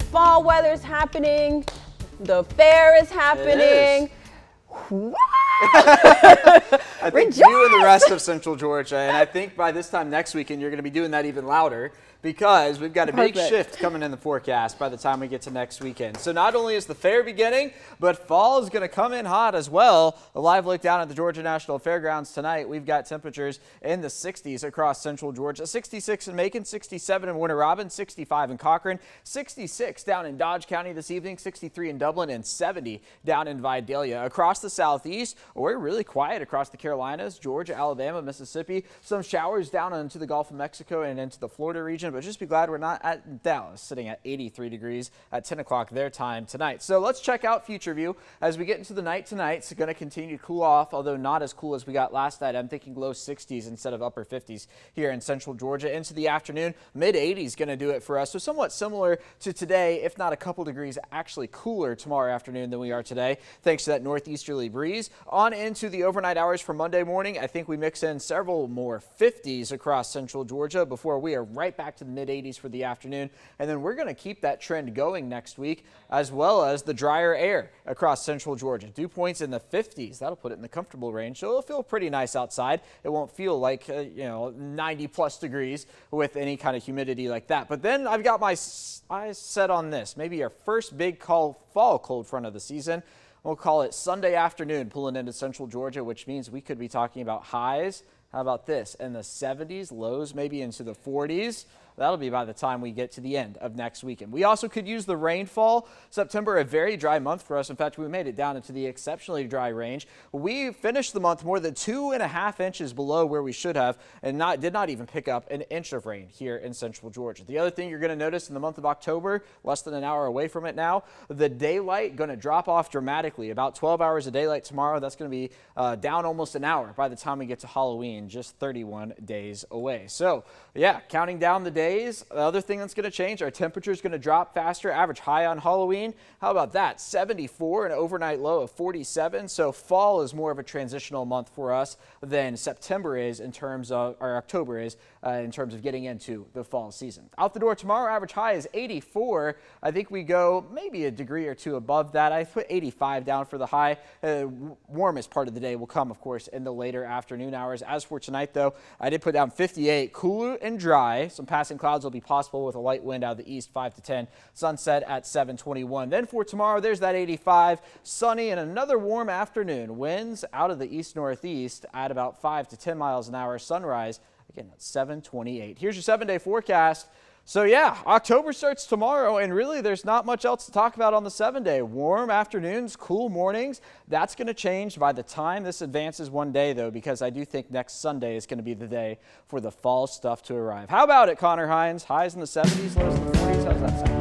fall weather's happening. The fair is happening. I think you and the rest of Central Georgia, and I think by this time next weekend you're going to be doing that even louder because we've got a big shift coming in the forecast by the time we get to next weekend. So not only is the fair beginning, but fall is going to come in hot as well. A live look down at the Georgia National Fairgrounds tonight. We've got temperatures in the 60s across Central Georgia. 66 in Macon, 67 in Warner Robins, 65 in Cochran, 66 down in Dodge County this evening, 63 in Dublin, and 70 down in Vidalia. Across the southeast, we're really quiet across the Carolinas, Georgia, Alabama, Mississippi. Some showers down into the Gulf of Mexico and into the Florida region, but just be glad we're not at Dallas, sitting at 83 degrees at 10 o'clock their time tonight. So let's check out Future View as we get into the night tonight. It's going to continue to cool off, although not as cool as we got last night. I'm thinking low 60s instead of upper 50s here in Central Georgia. Into the afternoon, mid 80s going to do it for us. So somewhat similar to today, if not a couple degrees actually cooler tomorrow afternoon than we are today, thanks to that northeasterly breeze. On into the overnight hours for Monday morning, I think we mix in several more 50s across Central Georgia before we are right back to the mid 80s for the afternoon. And then we're going to keep that trend going next week, as well as the drier air across Central Georgia. Dew points in the 50s. That'll put it in the comfortable range. So it'll feel pretty nice outside. It won't feel like, 90 plus degrees with any kind of humidity like that. But then I've got my eyes set on this. Maybe our first big fall cold front of the season. We'll call it Sunday afternoon pulling into Central Georgia, which means we could be talking about highs. How about this? In the 70s, lows maybe into the 40s. That'll be by the time we get to the end of next weekend. We also could use the rainfall. September, a very dry month for us. In fact, we made it down into the exceptionally dry range. We finished the month more than 2.5 inches below where we should have, and did not even pick up an inch of rain here in Central Georgia. The other thing you're going to notice in the month of October, less than an hour away from it now, the daylight going to drop off dramatically. About 12 hours of daylight tomorrow. That's going to be down almost an hour by the time we get to Halloween, just 31 days away. So, yeah, counting down the days. The other thing that's going to change, our temperature is going to drop faster. Average high on Halloween, how about that? 74, an overnight low of 47. So fall is more of a transitional month for us than September is in terms of, or October is in terms of getting into the fall season. Out the door tomorrow, average high is 84. I think we go maybe a degree or two above that. I put 85 down for the high. Warmest part of the day will come, of course, in the later afternoon hours. As for tonight, though, I did put down 58, cooler and dry. Some passing clouds will be possible with a light wind out of the east, 5 to 10. Sunset at 7:21. Then for tomorrow, there's that 85, sunny and another warm afternoon. Winds out of the east-northeast at about 5 to 10 miles an hour. Sunrise again at 7:28. Here's your 7-day forecast. So yeah, October starts tomorrow, and really there's not much else to talk about on the 7-day. Warm afternoons, cool mornings. That's going to change by the time this advances one day, though, because I do think next Sunday is going to be the day for the fall stuff to arrive. How about it, Connor Hines? Highs in the 70s, lows in the 40s. How's that sound?